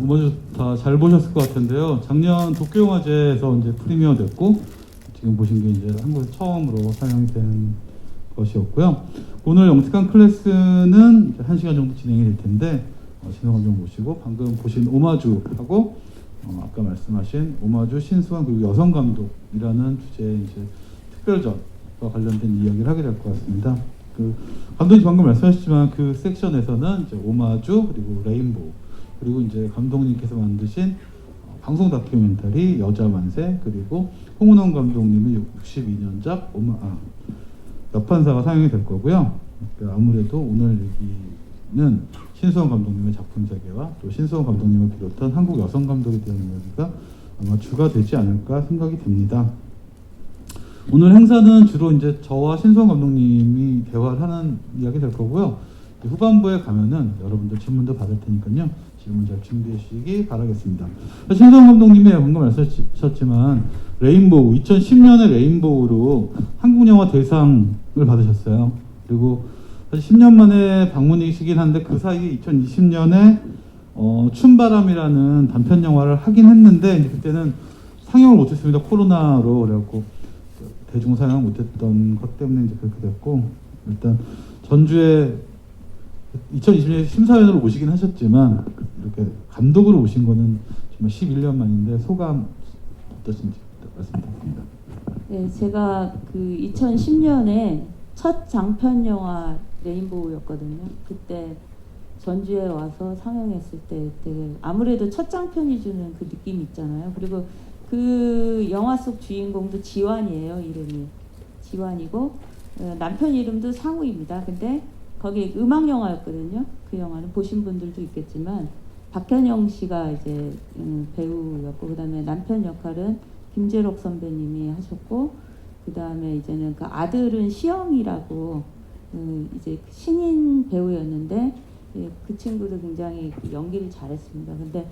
오마주 다 잘 보셨을 것 같은데요. 작년 도쿄영화제에서 이제 프리미어 됐고 지금 보신 게 이제 한국에서 처음으로 상영이 된 것이었고요. 오늘 영특한 클래스는 이제 1시간 정도 진행이 될 텐데 신성 감독 모시고 방금 보신 오마주하고 아까 말씀하신 오마주 신수환 그리고 여성 감독이라는 주제의 이제 특별전과 관련된 이야기를 하게 될 것 같습니다. 그 감독님 방금 말씀하셨지만 그 섹션에서는 이제 오마주 그리고 레인보우 그리고 이제 감독님께서 만드신 방송 다큐멘터리 여자 만세 그리고 홍은원 감독님의 62년작 여판사가 상영이 될 거고요. 그러니까 아무래도 오늘 얘기는 신수원 감독님의 작품 세계와 또 신수원 감독님을 비롯한 한국 여성 감독에 대한 이야기가 아마 주가 되지 않을까 생각이 듭니다. 오늘 행사는 주로 이제 저와 신수원 감독님이 대화를 하는 이야기 될 거고요. 후반부에 가면은 여러분들 질문도 받을 테니까요. 질문 잘 준비해 주시기 바라겠습니다. 신수원 감독님의 방금 말씀하셨지만 레인보우 2010년에 레인보우로 한국 영화 대상을 받으셨어요. 그리고 사실 10년 만에 방문이시긴 한데 그 사이에 2020년에 춘바람이라는 단편 영화를 하긴 했는데 이제 그때는 상영을 못했습니다. 코로나로. 그래갖고 대중 상영 못했던 것 때문에 이제 그렇게 됐고 일단 전주에 2020년에 심사위원으로 오시긴 하셨지만 이렇게 감독으로 오신 거는 정말 11년 만인데 소감 어떠신지 말씀 부탁드립니다. 네, 제가 그 2010년에 첫 장편 영화 레인보우였거든요. 그때 전주에 와서 상영했을 때 되게 아무래도 첫 장편이 주는 그 느낌 있잖아요. 그리고 그 영화 속 주인공도 지완이에요. 이름이 지완이고 남편 이름도 상우입니다. 근데 거기 음악 영화였거든요. 그 영화는 보신 분들도 있겠지만 박현영 씨가 이제 배우였고 그다음에 남편 역할은 김재록 선배님이 하셨고 그다음에 이제는 그 아들은 시영이라고 이제 신인 배우였는데 그 친구도 굉장히 연기를 잘했습니다. 근데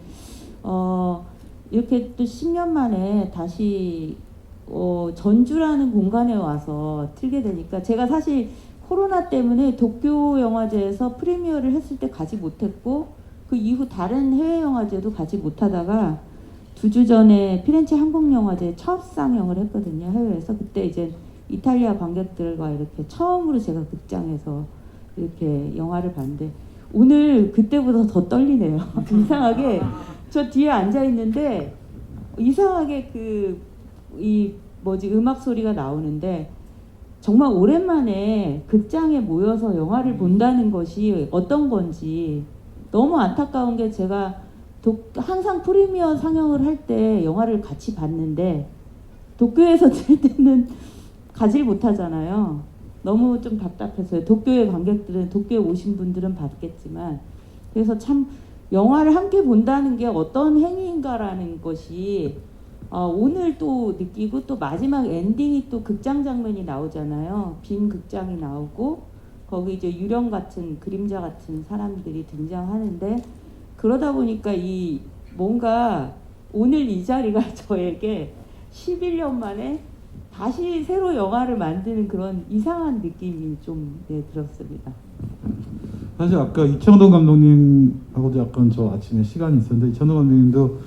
이렇게 또 10년 만에 다시 전주라는 공간에 와서 틀게 되니까 제가 사실 코로나 때문에 도쿄 영화제에서 프리미어를 했을 때 가지 못했고 그 이후 다른 해외 영화제도 가지 못하다가 2주 전에 피렌체 한국영화제 첫 상영을 했거든요. 해외에서. 그때 이제 이탈리아 관객들과 이렇게 처음으로 제가 극장에서 이렇게 영화를 봤는데 오늘 그때보다 더 떨리네요. 이상하게 저 뒤에 앉아 있는데 이상하게 음악 소리가 나오는데 정말 오랜만에 극장에 모여서 영화를 본다는 것이 어떤 건지 너무 안타까운 게 제가 항상 프리미어 상영을 할 때 영화를 같이 봤는데 도쿄에서 틀 때는 가질 못하잖아요. 너무 좀 답답해서요. 도쿄의 관객들은 도쿄에 오신 분들은 봤겠지만 그래서 참 영화를 함께 본다는 게 어떤 행위인가라는 것이 오늘 또 느끼고 또 마지막 엔딩이 또 극장 장면이 나오잖아요. 빈 극장이 나오고 거기 이제 유령 같은 그림자 같은 사람들이 등장하는데 그러다 보니까 뭔가 오늘 이 자리가 저에게 11년 만에 다시 새로 영화를 만드는 그런 이상한 느낌이 좀 들었습니다. 사실 아까 이창동 감독님하고도 약간 저 아침에 시간이 있었는데 이창동 감독님도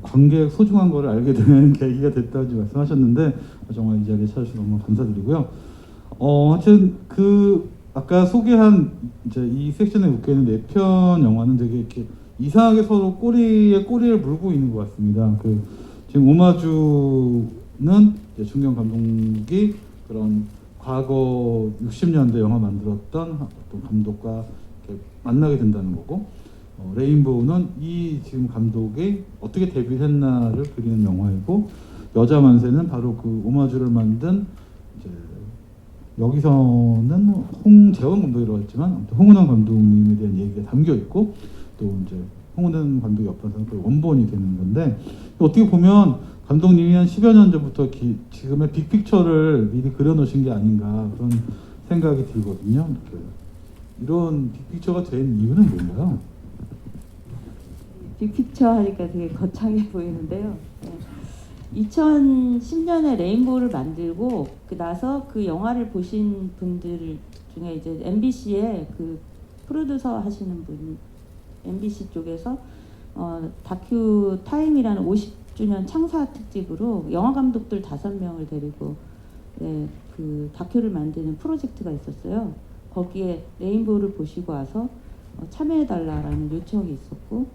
관객 소중한 거를 알게 되는 계기가 됐다고 말씀하셨는데 정말 이 자리에 찾아주셔서 너무 감사드리고요. 하여튼 아까 소개한 이제 이 섹션에 묶여 있는 4편 영화는 되게 이렇게 이상하게 서로 꼬리에 꼬리를 물고 있는 것 같습니다. 지금 오마주는 이제 중경 감독이 그런 과거 60년대 영화 만들었던 어떤 감독과 이렇게 만나게 된다는 거고, 레인보우는 이 지금 감독이 어떻게 데뷔를 했나를 그리는 영화이고, 여자 만세는 바로 그 오마주를 만든 이제 여기서는 홍재원 감독이라고 했지만 홍은원 감독님에 대한 얘기가 담겨 있고 또 이제 홍은원 감독의 옆에서는 그 원본이 되는 건데 어떻게 보면 감독님이 한 10여 년 전부터 지금의 빅픽처를 미리 그려놓으신 게 아닌가 그런 생각이 들거든요. 이런 빅픽처가 된 이유는 뭔가요? 빅픽처 하니까 되게 거창해 보이는데요. 2010년에 레인보우를 만들고 나서 그 영화를 보신 분들 중에 이제 MBC에 그 프로듀서 하시는 분, MBC 쪽에서 다큐 타임이라는 50주년 창사 특집으로 영화 감독들 5명을 데리고 그 다큐를 만드는 프로젝트가 있었어요. 거기에 레인보우를 보시고 와서 참여해달라라는 요청이 있었고,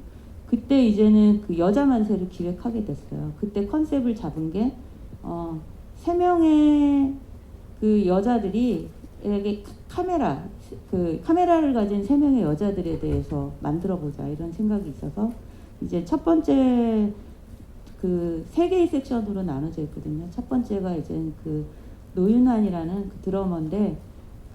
그때 이제는 그 여자 만세를 기획하게 됐어요. 그때 컨셉을 잡은 게 3명의 그 여자들이 이렇게 카메라를 가진 3명의 여자들에 대해서 만들어보자 이런 생각이 있어서 이제 첫 번째 그 3개의 섹션으로 나눠져 있거든요. 첫 번째가 이제 그 노윤환이라는 그 드러머인데,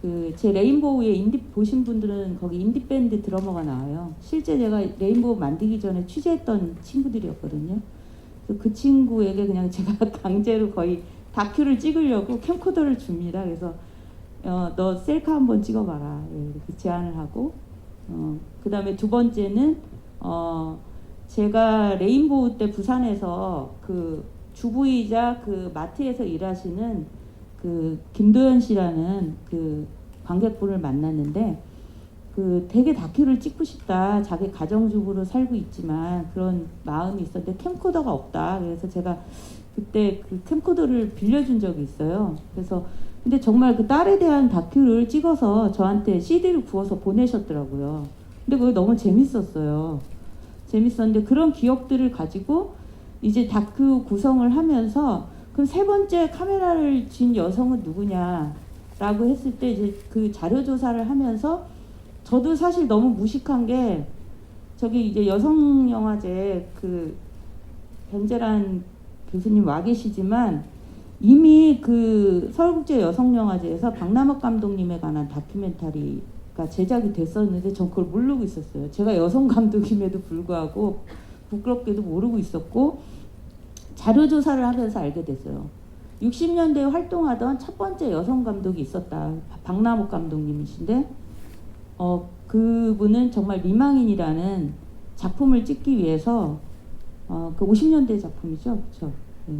그 제 레인보우에 인디 보신 분들은 거기 인디 밴드 드러머가 나와요. 실제 제가 레인보우 만들기 전에 취재했던 친구들이었거든요. 그래서 그 친구에게 그냥 제가 강제로 거의 다큐를 찍으려고 캠코더를 줍니다. 그래서 너 셀카 한번 찍어봐라 이렇게 제안을 하고, 그 다음에 두 번째는 제가 레인보우 때 부산에서 그 주부이자 그 마트에서 일하시는 그 김도연 씨라는 그 관객분을 만났는데, 그 되게 다큐를 찍고 싶다, 자기 가정주부로 살고 있지만 그런 마음이 있었는데 캠코더가 없다. 그래서 제가 그때 그 캠코더를 빌려준 적이 있어요. 그래서 근데 정말 그 딸에 대한 다큐를 찍어서 저한테 CD를 구워서 보내셨더라고요. 근데 그게 너무 재밌었어요. 재밌었는데 그런 기억들을 가지고 이제 다큐 구성을 하면서 그럼 3번째 카메라를 쥔 여성은 누구냐라고 했을 때 이제 그 자료 조사를 하면서 저도 사실 너무 무식한 게, 저기 이제 여성영화제 그 변재란 교수님 와 계시지만 이미 그 서울국제 여성영화제에서 박남욱 감독님에 관한 다큐멘터리가 제작이 됐었는데 전 그걸 모르고 있었어요. 제가 여성 감독임에도 불구하고 부끄럽게도 모르고 있었고, 자료조사를 하면서 알게 됐어요. 60년대에 활동하던 첫 번째 여성 감독이 있었다. 박남욱 감독님이신데 그분은 정말 미망인이라는 작품을 찍기 위해서 그 50년대 작품이죠. 그렇죠? 네.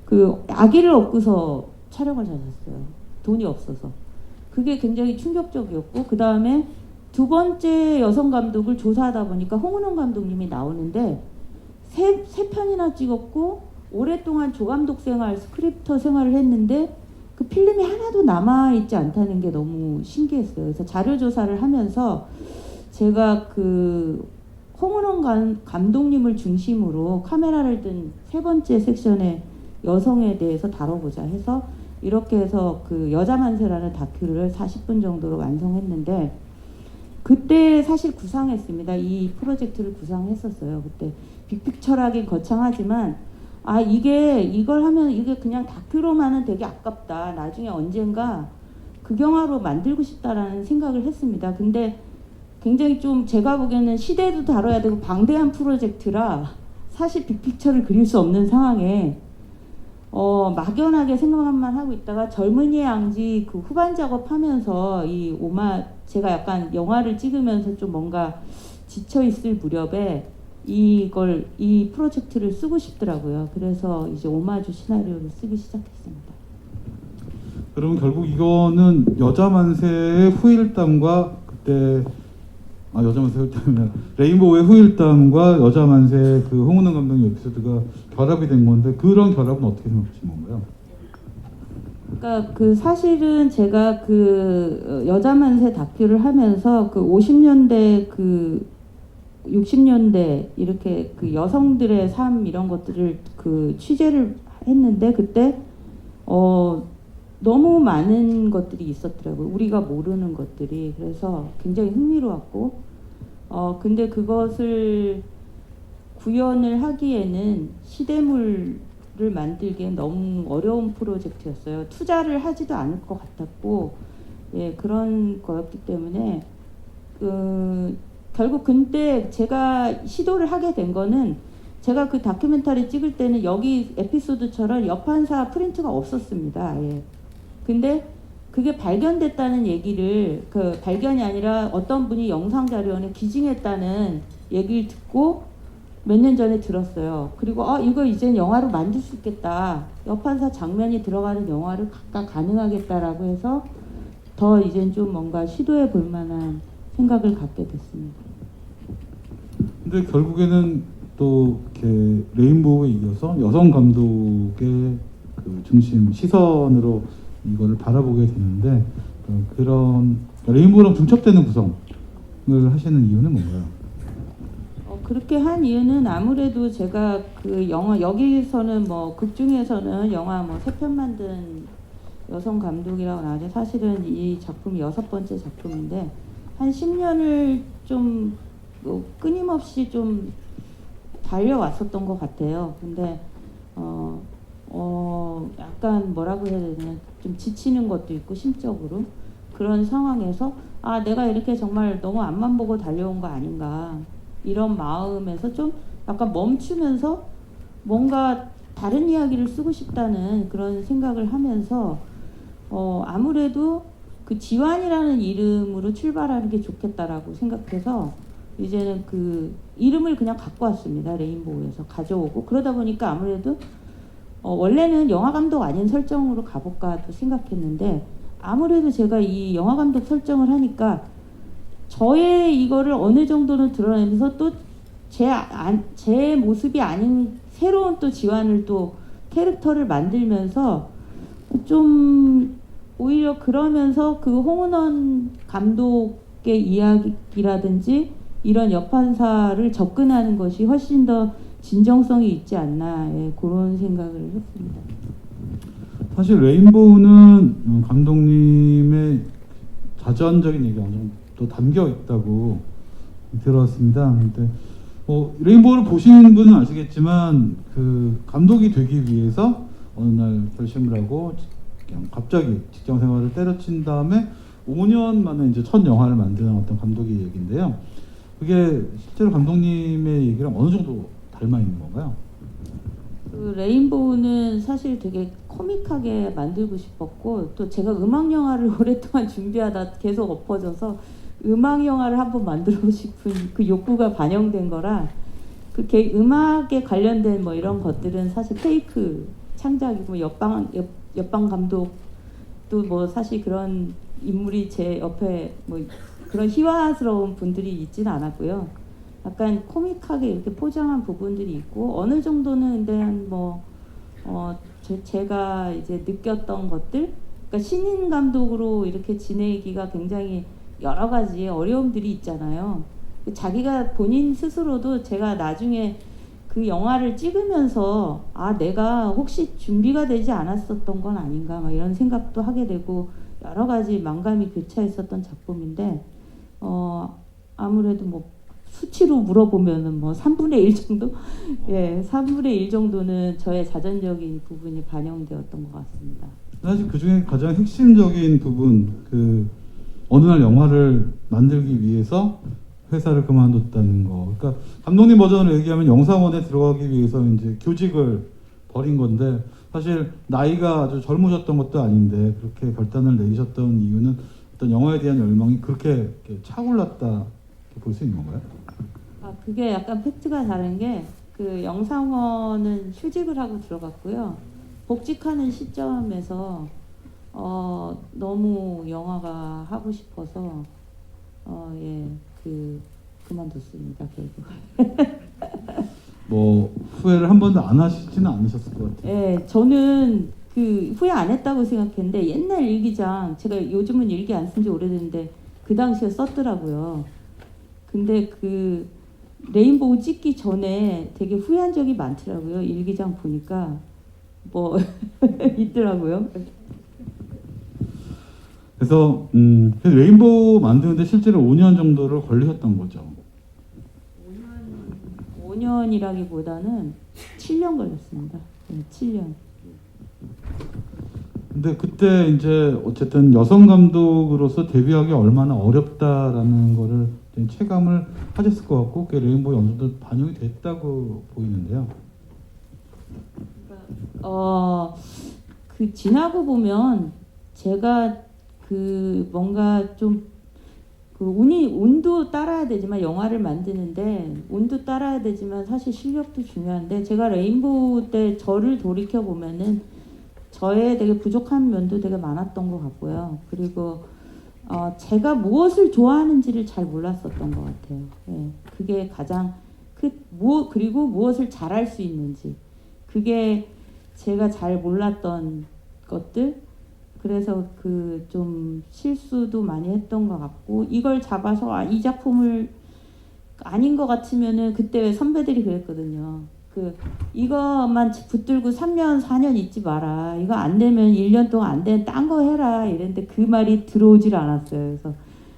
그 아기를 업고서 촬영을 하셨어요. 돈이 없어서. 그게 굉장히 충격적이었고, 그 다음에 두 번째 여성 감독을 조사하다 보니까 홍은원 감독님이 나오는데 세 편이나 찍었고 오랫동안 조감독 생활, 스크립터 생활을 했는데 그 필름이 하나도 남아있지 않다는 게 너무 신기했어요. 그래서 자료 조사를 하면서 제가 그 홍은원 감독님을 중심으로 카메라를 든 3번째 섹션의 여성에 대해서 다뤄보자 해서 이렇게 해서 그 여자 만세라는 다큐를 40분 정도로 완성했는데, 그때 사실 구상했습니다. 이 프로젝트를 구상했었어요. 그때 빅픽처라긴 거창하지만 이걸 하면 이게 그냥 다큐로만은 되게 아깝다. 나중에 언젠가 극영화로 만들고 싶다라는 생각을 했습니다. 근데 굉장히 좀 제가 보기에는 시대도 다뤄야 되고 방대한 프로젝트라 사실 빅픽처를 그릴 수 없는 상황에 막연하게 생각만 하고 있다가 젊은이의 앙지 그 후반 작업하면서 제가 약간 영화를 찍으면서 좀 뭔가 지쳐 있을 무렵에 이 프로젝트를 쓰고 싶더라고요. 그래서 이제 오마주 시나리오를 쓰기 시작했습니다. 그러면 결국 이거는 여자 만세의 후일담과 그때 여자 만세 후일담이나 레인보우의 후일담과 여자 만세 그 홍은원 감독의 에피소드가 결합이 된 건데, 그런 결합은 어떻게 생각하시는 건가요? 그러니까 그 사실은 제가 그 여자 만세 다큐를 하면서 그 50년대 그 60년대 이렇게 그 여성들의 삶 이런 것들을 그 취재를 했는데, 그때 너무 많은 것들이 있었더라고요. 우리가 모르는 것들이. 그래서 굉장히 흥미로웠고, 근데 그것을 구현을 하기에는 시대물을 만들기엔 너무 어려운 프로젝트였어요. 투자를 하지도 않을 것 같았고, 그런 거였기 때문에 결국 근데 제가 시도를 하게 된 거는, 제가 그 다큐멘터리 찍을 때는 여기 에피소드처럼 옆판사 프린트가 없었습니다. 근데 그게 발견됐다는 얘기를, 그 발견이 아니라 어떤 분이 영상자료원에 기증했다는 얘기를 듣고 몇 년 전에 들었어요. 그리고 이거 이젠 영화로 만들 수 있겠다. 옆판사 장면이 들어가는 영화를 각각 가능하겠다라고 해서 더 이젠 좀 뭔가 시도해 볼 만한 생각을 갖게 됐습니다. 근데 결국에는 또 이렇게 레인보우에 이어서 여성 감독의 그 중심 시선으로 이거를 바라보게 되는데 그런 레인보우랑 중첩되는 구성을 하시는 이유는 뭔가요? 그렇게 한 이유는 아무래도 제가 그 영화 여기서는 뭐 극 중에서는 영화 뭐 3편 만든 여성 감독이라고 나오죠. 사실은 이 작품이 6번째 작품인데 한 10년을 좀 끊임없이 좀 달려왔었던 것 같아요. 근데 약간 뭐라고 해야 되나 좀 지치는 것도 있고 심적으로 그런 상황에서 아 내가 이렇게 정말 너무 앞만 보고 달려온 거 아닌가 이런 마음에서 좀 약간 멈추면서 뭔가 다른 이야기를 쓰고 싶다는 그런 생각을 하면서 아무래도 그 지환이라는 이름으로 출발하는 게 좋겠다라고 생각해서 이제는 그 이름을 그냥 갖고 왔습니다. 레인보우에서 가져오고 그러다 보니까 아무래도 원래는 영화 감독 아닌 설정으로 가볼까도 생각했는데 아무래도 제가 이 영화 감독 설정을 하니까 저의 이거를 어느 정도는 드러내면서 또 제 모습이 아닌 새로운 또 지환을 또 캐릭터를 만들면서 좀 오히려 그러면서 그 홍은원 감독의 이야기라든지 이런 여판사를 접근하는 것이 훨씬 더 진정성이 있지 않나 그런 생각을 했습니다. 사실 레인보우는 감독님의 자전적인 얘기가 어느 정도 담겨 있다고 들었습니다. 근데 레인보우를 보신 분은 아시겠지만 그 감독이 되기 위해서 어느 날 결심을 하고 그냥 갑자기 직장 생활을 때려친 다음에 5년 만에 이제 첫 영화를 만드는 어떤 감독의 얘기인데요. 그게 실제로 감독님의 얘기랑 어느 정도 닮아 있는 건가요? 그 레인보우는 사실 되게 코믹하게 만들고 싶었고 또 제가 음악 영화를 오랫동안 준비하다 계속 엎어져서 음악 영화를 한번 만들고 싶은 그 욕구가 반영된 거라 그 음악에 관련된 뭐 이런 것들은 사실 페이크 창작이고 옆방 감독도 뭐 사실 그런 인물이 제 옆에 뭐 그런 희화스러운 분들이 있지는 않았고요. 약간 코믹하게 이렇게 포장한 부분들이 있고 어느 정도는 근데 제가 이제 느꼈던 것들, 그러니까 신인 감독으로 이렇게 지내기가 굉장히 여러 가지 어려움들이 있잖아요. 자기가 본인 스스로도 제가 나중에 그 영화를 찍으면서 아 내가 혹시 준비가 되지 않았었던 건 아닌가 막 이런 생각도 하게 되고 여러 가지 만감이 교차했었던 작품인데 아무래도 뭐 수치로 물어보면은 뭐 3분의 1 정도? 예, 3분의 1 정도는 저의 자전적인 부분이 반영되었던 것 같습니다. 사실 그 중에 가장 핵심적인 부분, 그 어느 날 영화를 만들기 위해서 회사를 그만뒀다는 거. 그러니까 감독님 버전으로 얘기하면 영상원에 들어가기 위해서 이제 교직을 버린 건데 사실 나이가 아주 젊으셨던 것도 아닌데 그렇게 결단을 내리셨던 이유는 어떤 영화에 대한 열망이 그렇게 차올랐다 볼 수 있는 건가요? 그게 약간 팩트가 다른 게 그 영상원은 휴직을 하고 들어갔고요. 복직하는 시점에서 너무 영화가 하고 싶어서 그만뒀습니다. 결국. 뭐 후회를 한 번도 안 하시지는 않으셨을 것 같아요. 예, 저는 그 후회 안 했다고 생각했는데 옛날 일기장 제가 요즘은 일기 안 쓴 지 오래됐는데 그 당시에 썼더라고요. 근데 그 레인보우 찍기 전에 되게 후회한 적이 많더라고요. 일기장 보니까 뭐 있더라고요. 그래서 레인보우 만드는데 실제로 5년 정도를 걸리셨던 거죠. 5년이라기보다는 7년 걸렸습니다. 네, 7년. 근데 그때 이제 어쨌든 여성 감독으로서 데뷔하기 얼마나 어렵다라는 거를 체감을 하셨을 것 같고 그게 레인보우에 어느 정도 반영이 됐다고 보이는데요. 그 지나고 보면 제가 그 뭔가 좀 그 운도 따라야 되지만 영화를 만드는데 운도 따라야 되지만 사실 실력도 중요한데 제가 레인보우 때 저를 돌이켜 보면은 저의 되게 부족한 면도 되게 많았던 것 같고요. 그리고 제가 무엇을 좋아하는지를 잘 몰랐었던 것 같아요. 예, 그게 가장 그리고 무엇을 잘할 수 있는지, 그게 제가 잘 몰랐던 것들. 그래서 그 좀 실수도 많이 했던 것 같고, 이걸 잡아서 이 작품을 아닌 것 같으면은, 그때 선배들이 그랬거든요. 이거만 붙들고 3년 4년 있지 마라. 이거 안 되면 1년 동안 안 되면 딴 거 해라. 이랬는데 그 말이 들어오질 않았어요. 그래서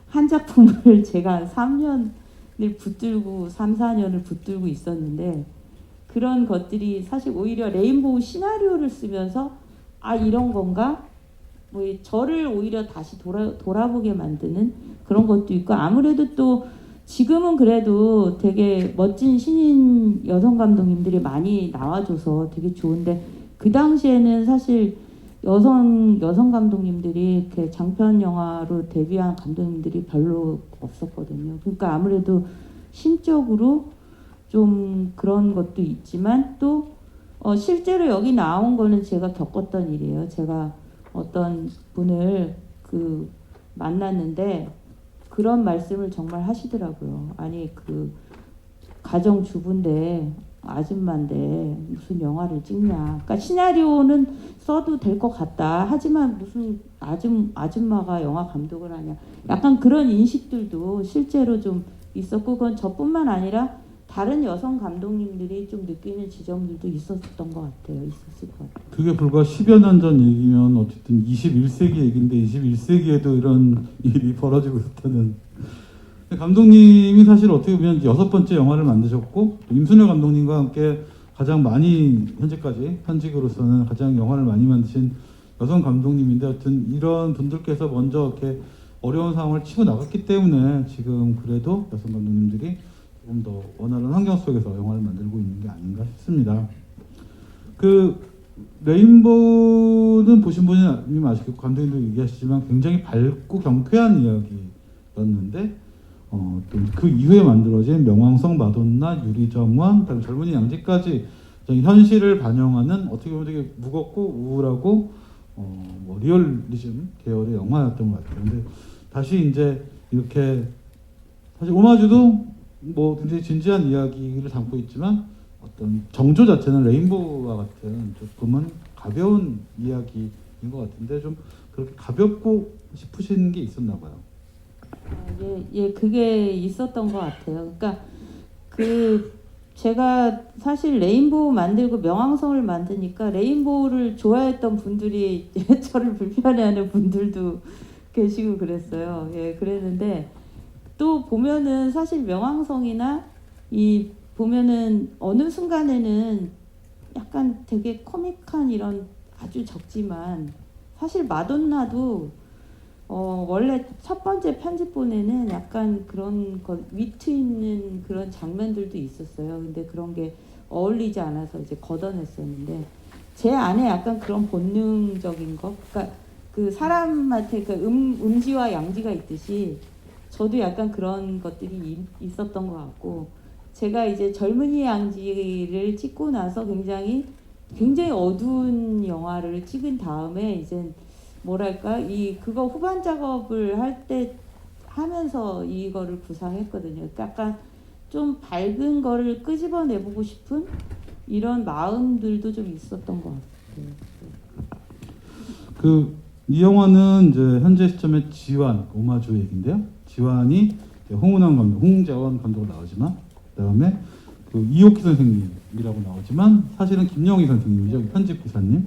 한 작품을 제가 3년을 붙들고 3, 4년을 붙들고 있었는데, 그런 것들이 사실 오히려 레인보우 시나리오를 쓰면서 이런 건가? 뭐 저를 오히려 다시 돌아보게 만드는 그런 것도 있고, 아무래도 또 지금은 그래도 되게 멋진 신인 여성 감독님들이 많이 나와줘서 되게 좋은데, 그 당시에는 사실 여성 감독님들이 이렇게 장편 영화로 데뷔한 감독님들이 별로 없었거든요. 그러니까 아무래도 심적으로 좀 그런 것도 있지만, 또 실제로 여기 나온 거는 제가 겪었던 일이에요. 제가 어떤 분을 만났는데 그런 말씀을 정말 하시더라고요. 아니, 가정주부인데, 아줌마인데 무슨 영화를 찍냐. 그러니까 시나리오는 써도 될 것 같다. 하지만 무슨 아줌마가 영화 감독을 하냐. 약간 그런 인식들도 실제로 좀 있었고, 그건 저뿐만 아니라 다른 여성 감독님들이 좀 느끼는 지점들도 있었던 것 같아요. 있었을 것 같아요. 그게 불과 10여 년 전 얘기면 어쨌든 21세기 얘기인데 21세기에도 이런 일이 벌어지고 있다는. 감독님이 사실 어떻게 보면 6번째 영화를 만드셨고, 또 임순혁 감독님과 함께 가장 많이 현재까지 현직으로서는 가장 영화를 많이 만드신 여성 감독님인데, 하여튼 이런 분들께서 먼저 이렇게 어려운 상황을 치고 나갔기 때문에 지금 그래도 여성 감독님들이 조금 더 원활한 환경 속에서 영화를 만들고 있는 게 아닌가 싶습니다. 레인보우는 보신 분이 아시겠고 감독님도 얘기하시지만 굉장히 밝고 경쾌한 이야기였는데, 또 그 이후에 만들어진 명왕성, 마돈나, 유리정원, 그다음에 젊은이 양지까지 현실을 반영하는, 어떻게 보면 되게 무겁고 우울하고 리얼리즘 계열의 영화였던 것 같아요. 근데 다시 이제 이렇게, 사실 오마주도 굉장히 진지한 이야기를 담고 있지만 어떤 정조 자체는 레인보우와 같은 조금은 가벼운 이야기인 것 같은데, 좀 그렇게 가볍고 싶으신 게 있었나 봐요. 예, 그게 있었던 것 같아요. 그러니까 제가 사실 레인보우 만들고 명왕성을 만드니까 레인보우를 좋아했던 분들이 저를 불편해하는 분들도 계시고 그랬어요. 예, 그랬는데 또 보면은 사실 명왕성이나 보면은 어느 순간에는 약간 되게 코믹한 이런 아주 적지만, 사실 마돈나도 원래 첫 번째 편집본에는 약간 그런 위트 있는 그런 장면들도 있었어요. 근데 그런 게 어울리지 않아서 이제 걷어냈었는데, 제 안에 약간 그런 본능적인 것, 그러니까 그 사람한테 음지와 양지가 있듯이 저도 약간 그런 것들이 있었던 것 같고, 제가 이제 젊은이 양지를 찍고 나서 굉장히 어두운 영화를 찍은 다음에 이제 뭐랄까, 그거 후반 작업을 하면서 이거를 구상했거든요. 약간 좀 밝은 거를 끄집어내보고 싶은 이런 마음들도 좀 있었던 것 같아요. 이 영화는 이제 현재 시점에 지완, 오마주 얘기인데요. 지완이 홍재원 감독으로 나오지만, 그다음에 이옥희 선생님이라고 나오지만 사실은 김영희 선생님이죠. 편집 기사님을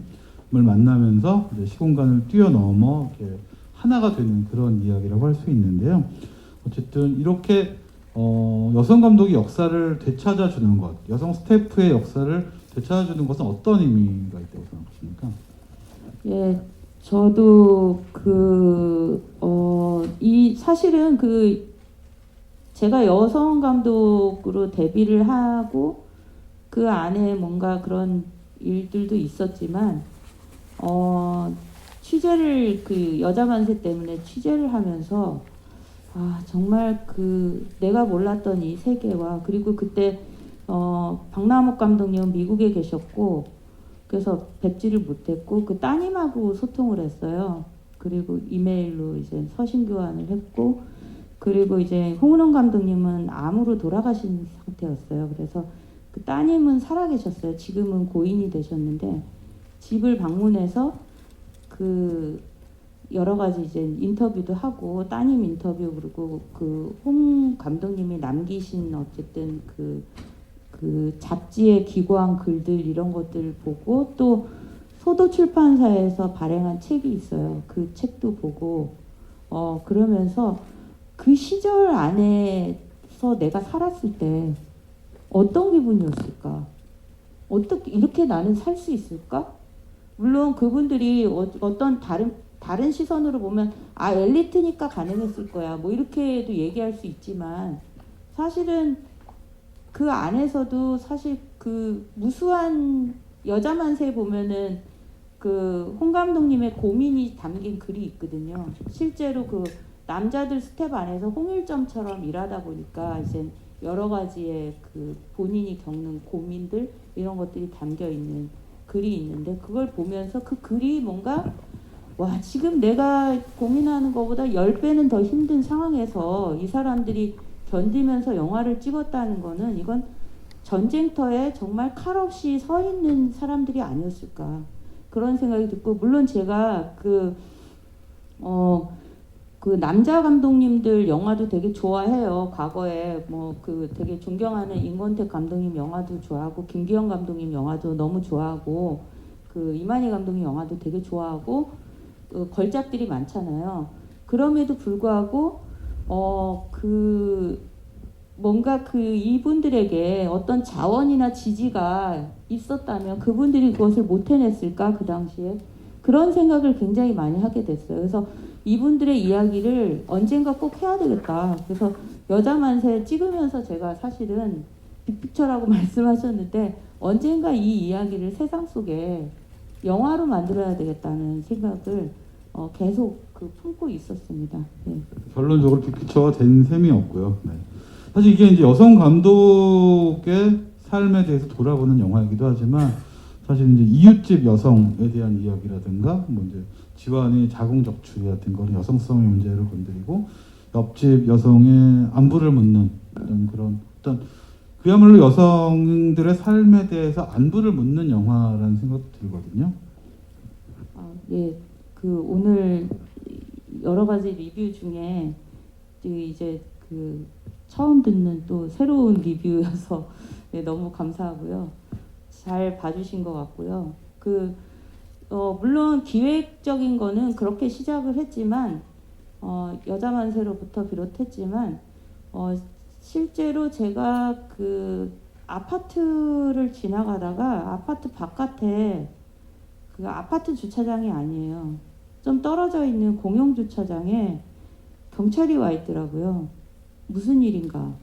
만나면서 이제 시공간을 뛰어넘어 이렇게 하나가 되는 그런 이야기라고 할 수 있는데요. 어쨌든 이렇게 여성 감독의 역사를 되찾아주는 것, 여성 스태프의 역사를 되찾아주는 것은 어떤 의미가 있다고 생각하십니까? 예, 저도 사실은 제가 여성 감독으로 데뷔를 하고 그 안에 뭔가 그런 일들도 있었지만, 취재를 여자 만세 때문에 취재를 하면서 정말 내가 몰랐던 이 세계와, 그리고 그때 박남욱 감독님은 미국에 계셨고 그래서 뵙지를 못했고 따님하고 소통을 했어요. 그리고 이메일로 이제 서신 교환을 했고, 그리고 이제 홍은원 감독님은 암으로 돌아가신 상태였어요. 그래서 그 따님은 살아계셨어요. 지금은 고인이 되셨는데 집을 방문해서 그 여러 가지 이제 인터뷰도 하고 따님 인터뷰 그리고 그 홍 감독님이 남기신 어쨌든 그 잡지에 기고한 글들 이런 것들을 보고 또 소도 출판사에서 발행한 책이 있어요. 그 책도 보고 그러면서 그 시절 안에서 내가 살았을 때 어떤 기분이었을까? 어떻게 이렇게 나는 살 수 있을까? 물론 그분들이 어떤 다른 시선으로 보면 아 엘리트니까 가능했을 거야 뭐 이렇게도 얘기할 수 있지만 사실은 그 안에서도 사실 그 무수한 여자 만세 보면은 그 홍 감독님의 고민이 담긴 글이 있거든요. 실제로 그 남자들 스텝 안에서 홍일점처럼 일하다 보니까 이제 여러 가지의 그 본인이 겪는 고민들 이런 것들이 담겨 있는 글이 있는데 그걸 보면서 그 글이 뭔가 와 지금 내가 고민하는 것보다 10배는 더 힘든 상황에서 이 사람들이 견디면서 영화를 찍었다는 거는 이건 전쟁터에 정말 칼 없이 서 있는 사람들이 아니었을까 그런 생각이 듣고 물론 제가 그 남자 감독님들 영화도 되게 좋아해요. 과거에 뭐 그 되게 존경하는 임권택 감독님 영화도 좋아하고 김기영 감독님 영화도 너무 좋아하고 그 이만희 감독님 영화도 되게 좋아하고 걸작들이 많잖아요. 그럼에도 불구하고 그 뭔가 그 이분들에게 어떤 자원이나 지지가 있었다면 그분들이 그것을 못 해냈을까 그 당시에 그런 생각을 굉장히 많이 하게 됐어요. 그래서 이분들의 이야기를 언젠가 꼭 해야 되겠다. 그래서 여자 만세 찍으면서 제가 사실은 빅픽처라고 말씀하셨는데 언젠가 이 이야기를 세상 속에 영화로 만들어야 되겠다는 생각을 계속 품고 있었습니다. 네. 결론적으로 빅피처가 된 셈이 없고요. 네. 사실 이게 이제 여성 감독의 삶에 대해서 돌아보는 영화이기도 하지만 사실 이제 이웃집 여성에 대한 이야기라든가 뭐 이제 집안의 자궁적출이라든 가 여성성의 문제를 건드리고 옆집 여성의 안부를 묻는 그런 어떤 그야말로 여성들의 삶에 대해서 안부를 묻는 영화라는 생각도 들거든요. 예, 그 오늘 여러 가지 리뷰 중에 이제 그 처음 듣는 또 새로운 리뷰여서 네, 너무 감사하고요. 잘 봐주신 것 같고요. 물론 기획적인 거는 그렇게 시작을 했지만 여자 만세로부터 비롯했지만 실제로 제가 그 아파트를 지나가다가 아파트 바깥에 그 아파트 주차장이 아니에요. 좀 떨어져 있는 공용 주차장에 경찰이 와 있더라고요. 무슨 일인가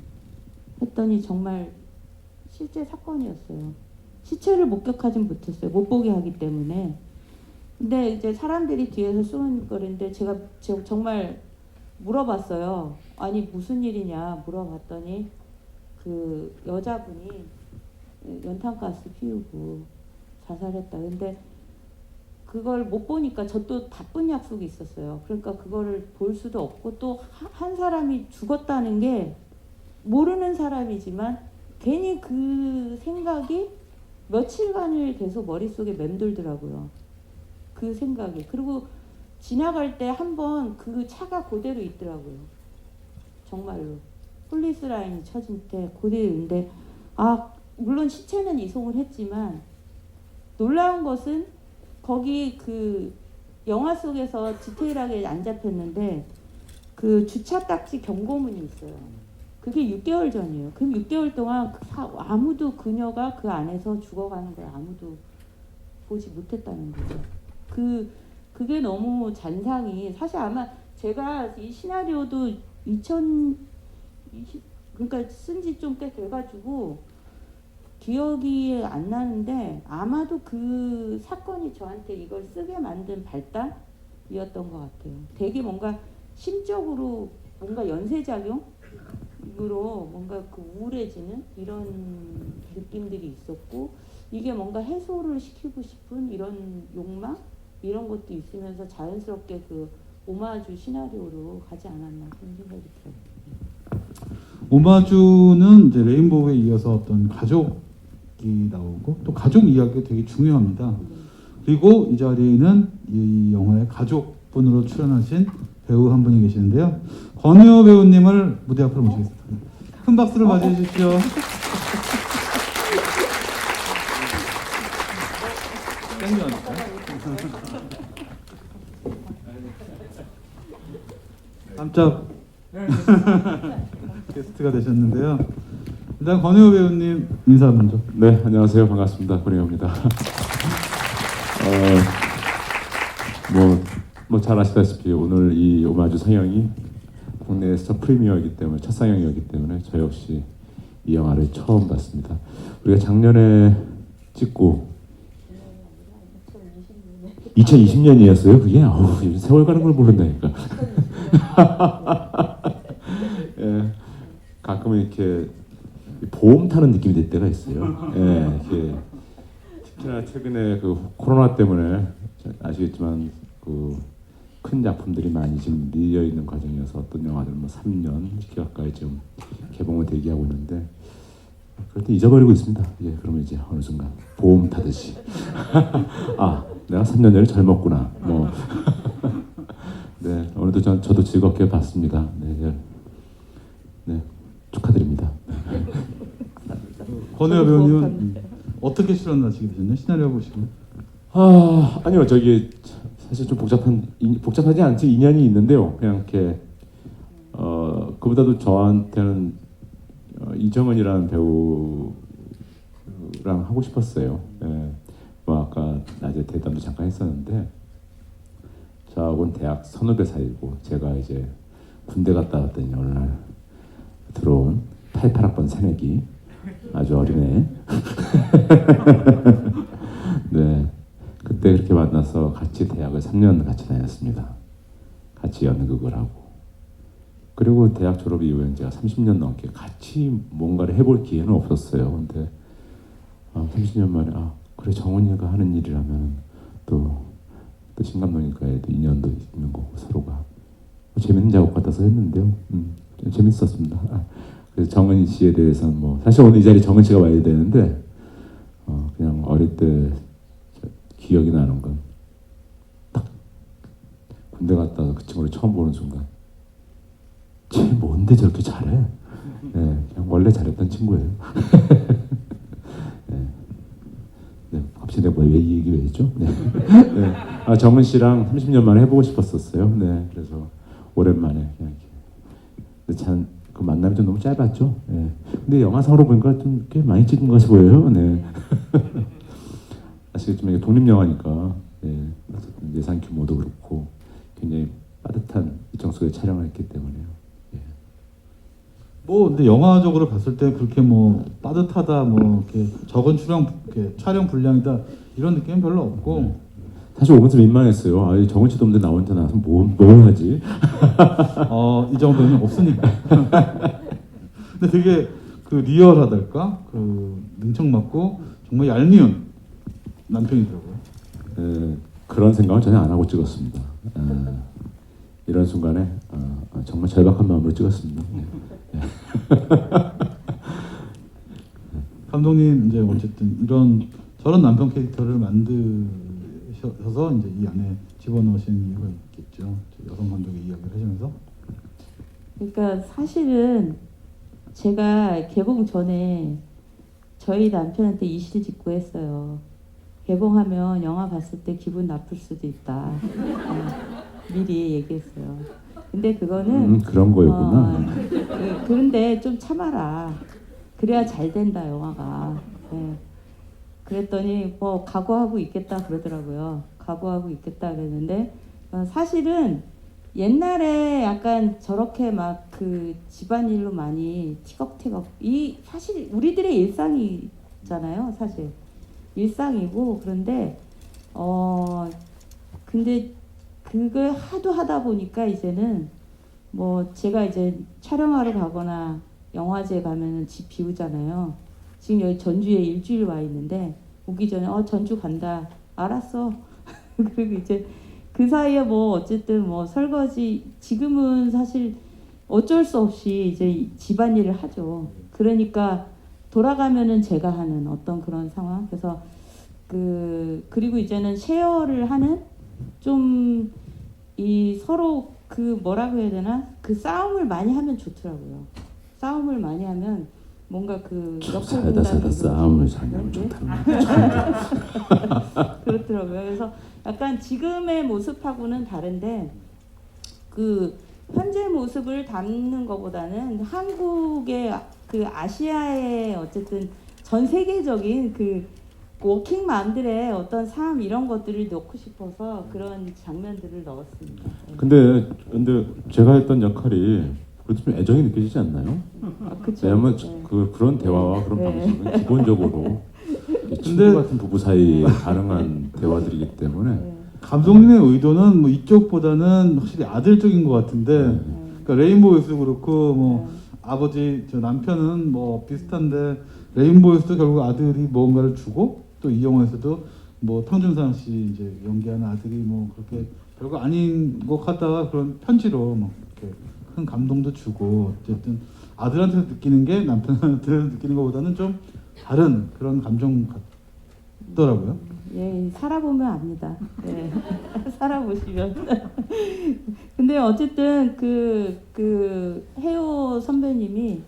했더니 정말 실제 사건이었어요. 시체를 목격하진 못했어요. 못 보게 하기 때문에. 근데 이제 사람들이 뒤에서 수근거리는데 제가 정말 물어봤어요. 아니 무슨 일이냐 물어봤더니 그 여자분이 연탄가스 피우고 자살했다. 근데 그걸 못 보니까 저 또 바쁜 약속이 있었어요. 그러니까 그거를 볼 수도 없고 또 한 사람이 죽었다는 게 모르는 사람이지만 괜히 그 생각이 며칠간을 계속 머릿속에 맴돌더라고요. 그 생각이. 그리고 지나갈 때 한 번 그 차가 그대로 있더라고요. 정말로. 폴리스 라인이 쳐진 때 그대로 있는데 물론 시체는 이송을 했지만 놀라운 것은 거기 그 영화 속에서 디테일하게 안 잡혔는데 그 주차 딱지 경고문이 있어요. 그게 6개월 전이에요. 그럼 6개월 동안 아무도 그녀가 그 안에서 죽어가는 걸 아무도 보지 못했다는 거죠. 그게 너무 잔상이 사실 아마 제가 이 시나리오도 2020 그러니까 쓴 지 좀 꽤 돼가지고 기억이 안 나는데 아마도 그 사건이 저한테 이걸 쓰게 만든 발단이었던 것 같아요. 되게 뭔가 심적으로 뭔가 연쇄작용으로 뭔가 그 우울해지는 이런 느낌들이 있었고 이게 뭔가 해소를 시키고 싶은 이런 욕망 이런 것도 있으면서 자연스럽게 그 오마주 시나리오로 가지 않았나 그런 생각이 들어요. 오마주는 이제 레인보우에 이어서 어떤 가족이 나오고 또 가족 이야기가 되게 중요합니다. 그리고 이 자리에는 이 영화의 가족분으로 출연하신 배우 한 분이 계시는데요. 권혜호 배우님을 무대 앞으로 모시겠습니다. 큰 박수를 맞이해 주십시오. 땡겨 앉을까요? 깜짝 게스트가 되셨는데요. 일단 권혜호 배우님 인사 먼저. 네, 안녕하세요. 반갑습니다. 권혜호입니다. 뭐 잘 아시다시피 오늘 이 오마주 상영이 국내에서 첫 프리미어이기 때문에 첫 상영이었기 때문에 저 역시 이 영화를 처음 봤습니다. 우리가 작년에 찍고 2020년이었어요. 그게 요즘 세월 가는 걸 모른다니까. 예, 가끔은 이렇게 보험 타는 느낌이 들 때가 있어요. 예, 이렇게 특히나 최근에 그 코로나 때문에 아시겠지만 그 큰 작품들이 많이 지금 밀려 있는 과정이어서 어떤 영화들은 뭐 3년 가까이 지금 개봉을 대기하고 있는데 그럴 때 잊어버리고 있습니다. 예, 그러면 이제 어느 순간 보험 타듯이 아, 내가 3년 전에 젊었구나. 뭐 네, 오늘도 저도 즐겁게 봤습니다. 네, 네, 축하드립니다. 권혜호 배우님은 어떻게 출연하시게 되셨나요? 시나리오 보시고. 아니요, 저기 사실 좀 복잡하지 않지 인연이 있는데요. 그냥 이렇게 그보다도 저한테는 이정은이라는 배우랑 하고 싶었어요. 예, 뭐 아까 낮에 대담도 잠깐 했었는데 저하고는 대학 선후배 사이고 제가 이제 군대 갔다 왔더니 어느 날 들어온 88학번 새내기 아주 어린애. 네. 그때 그렇게 만나서 같이 대학을 3년 같이 다녔습니다. 같이 연극을 하고. 그리고 대학 졸업 이후에 제가 30년 넘게 같이 뭔가를 해볼 기회는 없었어요. 근데 30년 만에 그래 정훈이가 하는 일이라면 또 신감독니까에도 인연도 있는 거고 서로가 재밌는 작업 같아서 했는데요. 재밌었습니다. 그래서 정은이 씨에 대해서는 뭐 사실 오늘 이 자리에 정은 씨가 와야 되는데 그냥 어릴 때 기억이 나는 건 딱 군대 갔다 와서 그 친구를 처음 보는 순간 쟤 뭔데 저렇게 잘해? 네, 그냥 원래 잘했던 친구예요. 네. 네, 갑자기 내가 왜 이 얘기 왜 했죠? 네. 네. 정은 씨랑 30년 만에 해보고 싶었었어요. 네, 그래서 오랜만에 그냥 이렇게. 근데 참 그 만남이 좀 너무 짧았죠. 네. 근데 영화상으로 보니까 좀 꽤 많이 찍은 것이 보여요. 네. 아시겠지만 이게 독립 영화니까 예, 예산 규모도 그렇고 굉장히 빠듯한 일정 속에 촬영을 했기 때문에요. 예. 뭐 근데 영화적으로 봤을 때 그렇게 뭐 빠듯하다 뭐 이렇게 적은 이렇게 촬영 분량이다 이런 느낌은 별로 없고 사실 오면서 민망했어요. 정은 씨도 없는데 나 혼자 나와서 뭘 하지? 이 정도는 없으니까. 근데 되게 그 리얼하달까 그 능청맞고 정말 얄미운 남편이더라고요. 그런 생각을 전혀 안 하고 찍었습니다. 이런 순간에 정말 절박한 마음으로 찍었습니다. 네. 감독님 이제 어쨌든 저런 남편 캐릭터를 만드셔서 이제 이 안에 집어넣으신 이유가 있겠죠. 여성 감독의 이야기를 하시면서. 그러니까 사실은 제가 개봉 전에 저희 남편한테 이실직고 했어요. 개봉하면 영화 봤을 때 기분 나쁠 수도 있다. 미리 얘기했어요. 근데 그거는 그런 거였구나. 그런데 좀 참아라. 그래야 잘 된다 영화가. 네. 그랬더니 뭐 각오하고 있겠다 그러더라고요. 각오하고 있겠다 그랬는데 사실은 옛날에 약간 저렇게 막 그 집안일로 많이 티격태격 이 사실 우리들의 일상이잖아요. 사실 일상이고 그런데 근데 그걸 하도 하다 보니까 이제는 뭐 제가 이제 촬영하러 가거나 영화제 가면은 집 비우잖아요. 지금 여기 전주에 일주일 와 있는데 오기 전에 전주 간다. 알았어. 그리고 이제 그 사이에 뭐 어쨌든 뭐 설거지 지금은 사실 어쩔 수 없이 이제 집안일을 하죠. 그러니까 돌아가면은 제가 하는 어떤 그런 상황. 그래서 그리고 이제는 쉐어를 하는 좀 이 서로 그 뭐라고 해야 되나 그 싸움을 많이 하면 좋더라고요. 싸움을 많이 하면 뭔가 그 살다 싸움을 잘하면 좋다는 그렇더라고요. 그래서 약간 지금의 모습하고는 다른데 그 현재 모습을 담는 것보다는 한국의 그 아시아의 어쨌든 전 세계적인 그 워킹맘들의 어떤 삶 이런 것들을 넣고 싶어서 그런 장면들을 넣었습니다. 네. 근데 제가 했던 역할이 그래도 좀 애정이 느껴지지 않나요? 그쵸. 왜냐면 네. 그런 대화와 그런 네. 방식은 기본적으로 친구 같은 부부 사이에 가능한 대화들이기 때문에 네. 감독님의 의도는 뭐 이쪽보다는 확실히 아들 쪽인 것 같은데, 네. 그러니까 레인보우에서도 그렇고 뭐 네. 아버지 저 남편은 뭐 비슷한데 레인보우에서도 결국 아들이 뭔가를 주고 또 이 영화에서도 뭐 탕준상 씨 이제 연기하는 아들이 뭐 그렇게 별거 아닌 것 같다가 그런 편지로 뭐 이렇게 큰 감동도 주고 어쨌든 아들한테 느끼는 게 남편한테 느끼는 것보다는 좀 다른 그런 감정 같더라고요. 예, 살아보면 압니다. 네. 살아보시면. 근데 어쨌든 그 해오 선배님이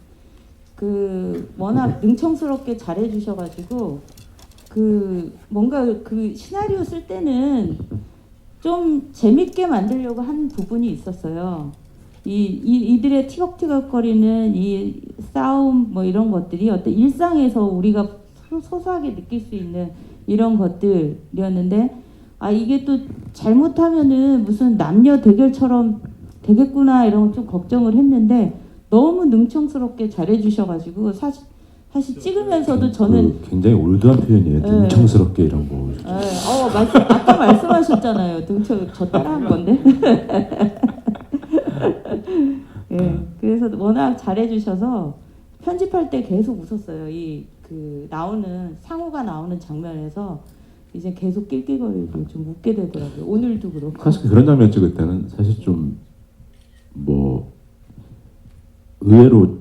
워낙 능청스럽게 잘해주셔가지고 뭔가 그 시나리오 쓸 때는 좀 재밌게 만들려고 한 부분이 있었어요. 이들의 티격태격거리는 이 싸움 뭐 이런 것들이 어떤 일상에서 우리가 소소하게 느낄 수 있는 이런 것들이었는데 이게 또 잘못하면은 무슨 남녀 대결처럼 되겠구나 이런 거 좀 걱정을 했는데 너무 능청스럽게 잘해주셔가지고 사실 찍으면서도 저는 굉장히 올드한 표현이에요. 네. 능청스럽게 이런 거. 아까 말씀하셨잖아요. 저 따라한 건데. 예, 그래서 워낙 잘해주셔서 편집할 때 계속 웃었어요. 상우가 나오는 장면에서 이제 계속 낄낄거리고 좀 웃게 되더라고요. 오늘도 그렇고. 사실 그런 장면 찍을 때는 사실 좀 뭐 의외로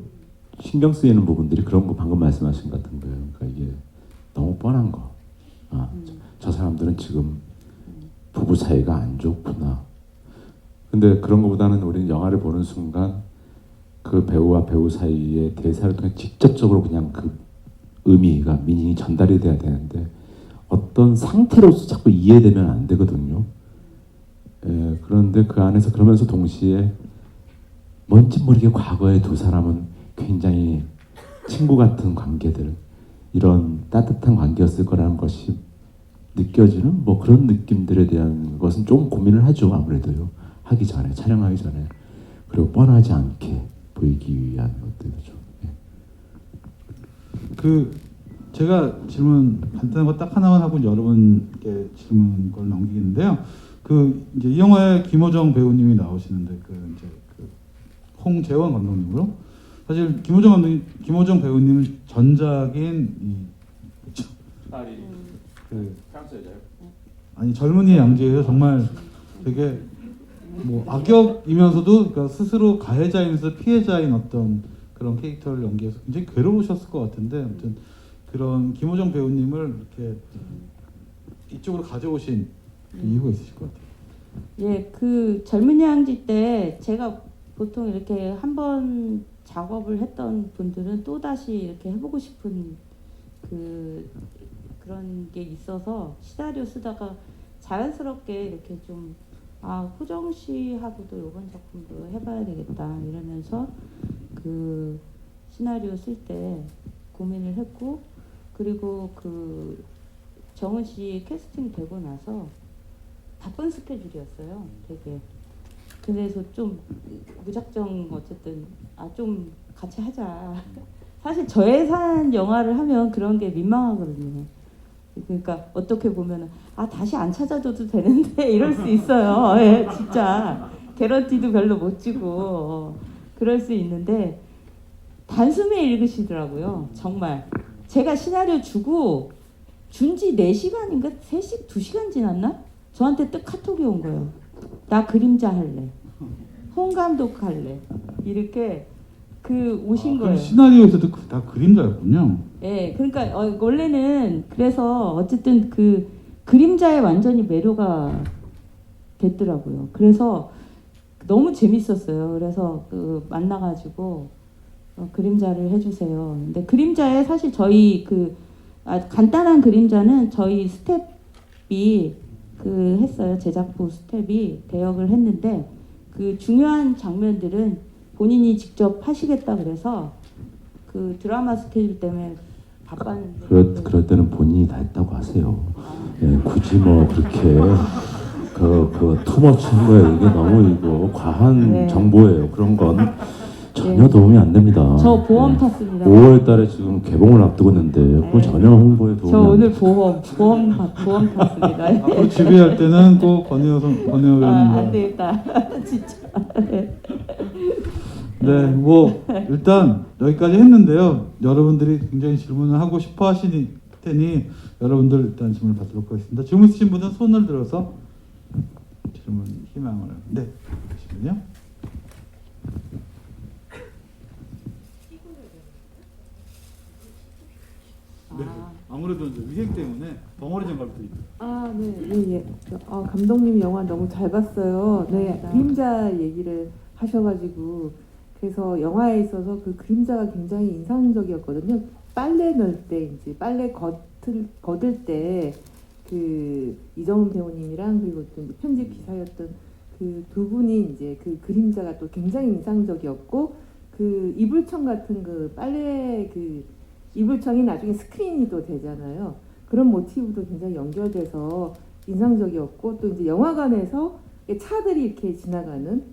신경 쓰이는 부분들이 그런 거 방금 말씀하신 것 같은 거예요. 그러니까 이게 너무 뻔한 거. 저 사람들은 지금 부부 사이가 안 좋구나. 근데 그런 것보다는 우리는 영화를 보는 순간 그 배우와 배우 사이의 대사를 통해 직접적으로 그냥 그 의미가 미닝이 전달이 돼야 되는데 어떤 상태로서 자꾸 이해되면 안 되거든요. 예, 그런데 그 안에서 그러면서 동시에 뭔지 모르게 과거의 두 사람은 굉장히 친구 같은 관계들, 이런 따뜻한 관계였을 거라는 것이 느껴지는 뭐 그런 느낌들에 대한 것은 좀 고민을 하죠. 아무래도요. 하기 전에, 촬영하기 전에. 그리고 뻔하지 않게 보이기 위한 것들이죠. 예. 제가 질문 간단한 거 딱 하나만 하고 여러분께 질문 걸 넘기겠는데요. 이제 이 영화에 김호정 배우님이 나오시는데 홍재원 감독님으로 사실 김호정 배우님은 전작인 프랑스 여자요? 아니 젊은이의 양지에서 정말 되게 뭐 악역이면서도 그러니까 스스로 가해자이면서 피해자인 어떤 그런 캐릭터를 연기해서 굉장히 괴로우셨을 것 같은데 아무튼 그런 김호정 배우님을 이렇게 이쪽으로 가져오신 이유가 있으실 것 같아요. 예, 젊은 양지 때 제가 보통 이렇게 한번 작업을 했던 분들은 또 다시 이렇게 해보고 싶은 그런 게 있어서 시나리오 쓰다가 자연스럽게 이렇게 좀 호정 씨하고도 이번 작품도 해봐야 되겠다 이러면서 시나리오 쓸 때 고민을 했고 그리고 정은 씨 캐스팅 되고 나서 바쁜 스케줄이었어요. 되게. 그래서 좀 무작정 어쨌든 좀 같이 하자. 사실 저예산 영화를 하면 그런 게 민망하거든요. 그러니까 어떻게 보면은 다시 안 찾아줘도 되는데 이럴 수 있어요. 예, 진짜 개런티도 별로 못 주고 그럴 수 있는데 단숨에 읽으시더라고요. 정말 제가 시나리오 주고 준지 4시간인가 2시간 지났나? 저한테 딱 카톡이 온 거예요. 나 그림자 할래. 홍 감독 할래. 이렇게 오신 그럼 거예요. 시나리오에서도 다 그림자였군요. 예, 그러니까 원래는 그래서 어쨌든 그림자에 완전히 매료가 됐더라고요. 그래서 너무 재밌었어요. 그래서 만나가지고 그림자를 해주세요. 근데 그림자에 사실 저희 간단한 그림자는 저희 스텝이 했어요. 제작부 스텝이 대역을 했는데 중요한 장면들은 본인이 직접 하시겠다 그래서 드라마 스케줄 때문에 바빴는데 그럴 때는 본인이 다 했다고 하세요. 예, 굳이 뭐 그렇게 투머치한 거예요. 이게 너무 이거 과한 네. 정보예요. 그런 건 전혀 네. 도움이 안 됩니다. 저 보험 예. 탔습니다. 5월달에 지금 개봉을 앞두고 있는데 그거 네. 전혀 홍보에 도움이 저 안 오늘 돼요. 보험 탔습니다. 앞으로 지휘할 때는 꼭 권혜영 안 배우님과 되겠다. 진짜. 네, 뭐 일단 여기까지 했는데요. 여러분들이 굉장히 질문을 하고 싶어 하시니 테니 여러분들 일단 질문을 받도록 하겠습니다. 질문 있으신 분은 손을 들어서 질문 희망을. 네, 잠시만요. 네, 아무래도 이제 위생 때문에 덩어리 장갑도 있고. 아, 네, 예, 예. 감독님 영화 너무 잘 봤어요. 네, 그림자 얘기를 하셔가지고 그래서 영화에 있어서 그림자가 굉장히 인상적이었거든요. 빨래 넣을 때 이제 빨래 걷을 때 이정훈 배우님이랑 그리고 또 이제 편집 기사였던 두 분이 이제 그림자가 또 굉장히 인상적이었고 이불청 같은 빨래 이불청이 나중에 스크린이 또 되잖아요. 그런 모티브도 굉장히 연결돼서 인상적이었고 또 이제 영화관에서 차들이 이렇게 지나가는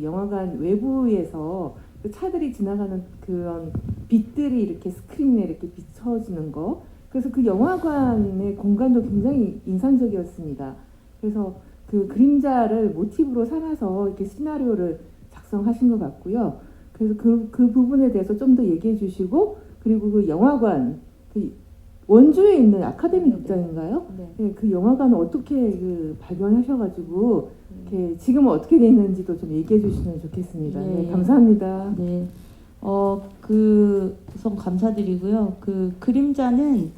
영화관 외부에서 차들이 지나가는 그런 빛들이 이렇게 스크린에 이렇게 비춰지는 거. 그래서 영화관의 공간도 굉장히 인상적이었습니다. 그래서 그림자를 모티브로 삼아서 이렇게 시나리오를 작성하신 것 같고요. 그래서 그 부분에 대해서 좀 더 얘기해 주시고 그리고 영화관 원주에 있는 아카데미 극장인가요? 네. 네, 영화관을 어떻게 발견하셔가지고 지금은 어떻게 돼 있는지도 좀 얘기해 주시면 좋겠습니다. 네. 네, 감사합니다. 네. 우선 감사드리고요. 그림자는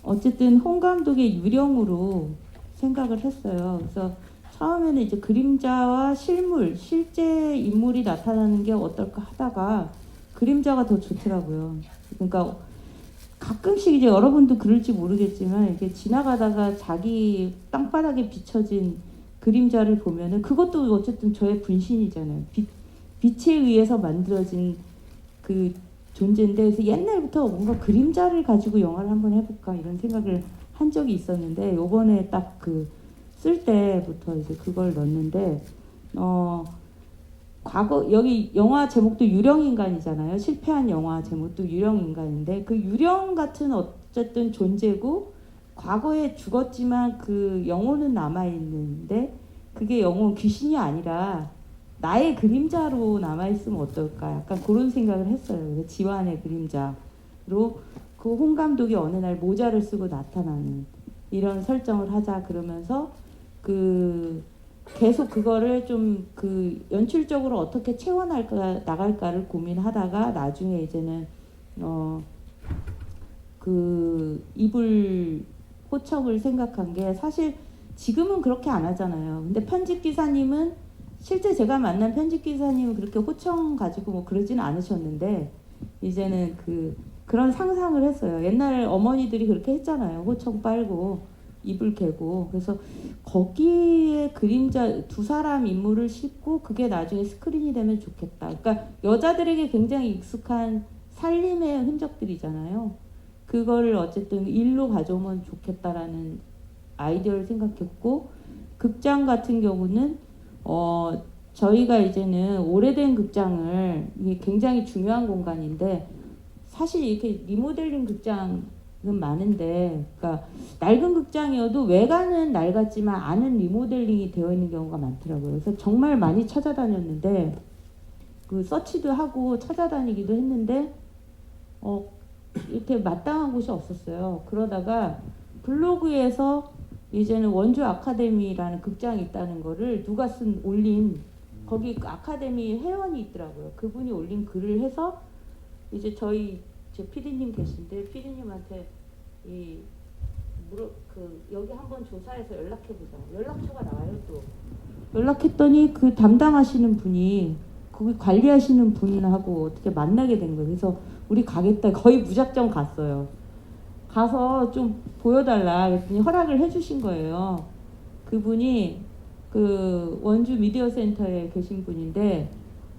어쨌든 홍 감독의 유령으로 생각을 했어요. 그래서 처음에는 이제 그림자와 실제 인물이 나타나는 게 어떨까 하다가 그림자가 더 좋더라고요. 그러니까 가끔씩 이제 여러분도 그럴지 모르겠지만 이렇게 지나가다가 자기 땅바닥에 비춰진 그림자를 보면은 그것도 어쨌든 저의 분신이잖아요. 빛에 의해서 만들어진 존재인데 그래서 옛날부터 뭔가 그림자를 가지고 영화를 한번 해볼까 이런 생각을 한 적이 있었는데 요번에 딱 쓸 때부터 이제 그걸 넣었는데 과거 여기 영화 제목도 유령인간이잖아요. 실패한 영화 제목도 유령인간인데 유령 같은 어쨌든 존재고 과거에 죽었지만 영혼은 남아있는데 그게 귀신이 아니라 나의 그림자로 남아있으면 어떨까 약간 그런 생각을 했어요. 그래서 지환의 그림자로 홍 감독이 어느 날 모자를 쓰고 나타나는 이런 설정을 하자 그러면서 계속 그거를 좀 연출적으로 어떻게 나갈까를 고민하다가 나중에 이제는 이불 호청을 생각한 게 사실 지금은 그렇게 안 하잖아요. 근데 편집 기사님은 실제 제가 만난 편집 기사님은 그렇게 호청 가지고 뭐 그러지는 않으셨는데 이제는 그런 상상을 했어요. 옛날 어머니들이 그렇게 했잖아요. 호청 빨고 이불 개고 그래서 거기에 그림자 두 사람 인물을 싣고 그게 나중에 스크린이 되면 좋겠다. 그러니까 여자들에게 굉장히 익숙한 살림의 흔적들이잖아요. 그거를 어쨌든 일로 가져오면 좋겠다라는 아이디어를 생각했고 극장 같은 경우는 저희가 이제는 오래된 극장을 이게 굉장히 중요한 공간인데 사실 이렇게 리모델링 극장은 많은데 그러니까 낡은 극장이어도 외관은 낡았지만 안은 리모델링이 되어 있는 경우가 많더라고요. 그래서 정말 많이 찾아다녔는데 서치도 하고 찾아다니기도 했는데 이렇게 마땅한 곳이 없었어요. 그러다가 블로그에서 이제는 원주 아카데미라는 극장이 있다는 거를 누가 올린 거기 그 아카데미 회원이 있더라고요. 그분이 올린 글을 해서 이제 제 PD님 계신데 PD님한테 여기 한번 조사해서 연락해보자. 연락처가 나와요 또. 연락했더니 그 담당하시는 분이 거기 관리하시는 분하고 어떻게 만나게 된 거예요. 그래서 우리 가겠다. 거의 무작정 갔어요. 가서 좀 보여달라 그랬더니 허락을 해주신 거예요. 그분이 그 원주 미디어 센터에 계신 분인데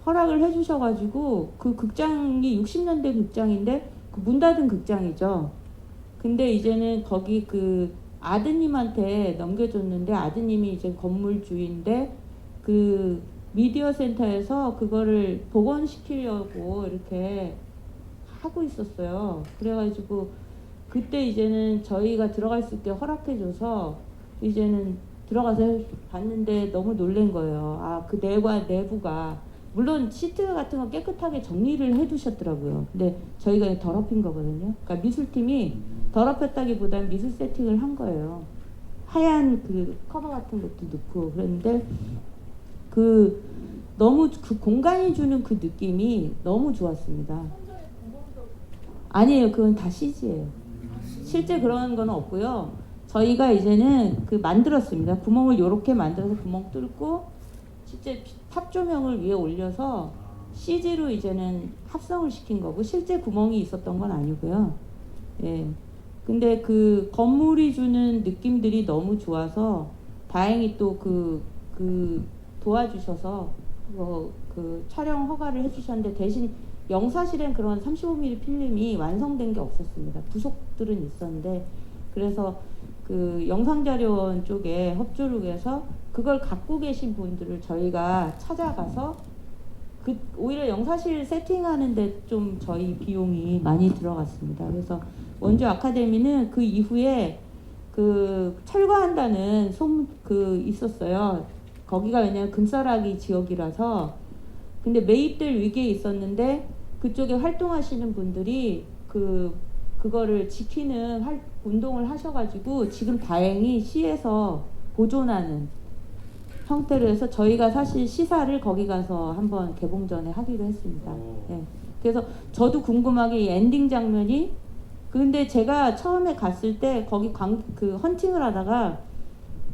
허락을 해주셔가지고 그 극장이 60년대 극장인데 그 문 닫은 극장이죠. 근데 이제는 거기 그 아드님한테 넘겨줬는데 아드님이 이제 건물주인데 그 미디어 센터에서 그거를 복원시키려고 이렇게 하고 있었어요. 그래가지고 그때 이제는 저희가 들어갈 수 있게 허락해줘서 이제는 들어가서 봤는데 너무 놀란 거예요. 아, 그 내부가 물론 시트 같은 거 깨끗하게 정리를 해두셨더라고요. 근데 저희가 더럽힌 거거든요. 그러니까 미술팀이 더럽혔다기보다는 미술 세팅을 한 거예요. 하얀 그 커버 같은 것도 넣고 그랬는데 너무 그 공간이 주는 그 느낌이 너무 좋았습니다. 아니에요, 그건 다 CG예요. 실제 그런 건 없고요. 저희가 이제는 그 만들었습니다. 구멍을 이렇게 만들어서 구멍 뚫고 실제 탑 조명을 위에 올려서 CG로 이제는 합성을 시킨 거고 실제 구멍이 있었던 건 아니고요. 예. 근데 그 건물이 주는 느낌들이 너무 좋아서 다행히 또 도와주셔서 그 촬영 허가를 해주셨는데 대신 영사실엔 그런 35mm 필름이 완성된 게 없었습니다. 부속들은 있었는데 그래서 그 영상자료원 쪽에 협조를 해서 그걸 갖고 계신 분들을 저희가 찾아가서 오히려 영사실 세팅하는데 좀 저희 비용이 많이 들어갔습니다. 그래서 원주 아카데미는 그 이후에 그 철거한다는 있었어요. 거기가 왜냐면 금싸라기 지역이라서 근데 매입될 위기에 있었는데 그쪽에 활동하시는 분들이 그거를 지키는 운동을 하셔가지고 지금 다행히 시에서 보존하는 형태로 해서 저희가 사실 시사를 거기 가서 한번 개봉 전에 하기로 했습니다. 네. 그래서 저도 궁금하게 이 엔딩 장면이 근데 제가 처음에 갔을 때 거기 헌팅을 하다가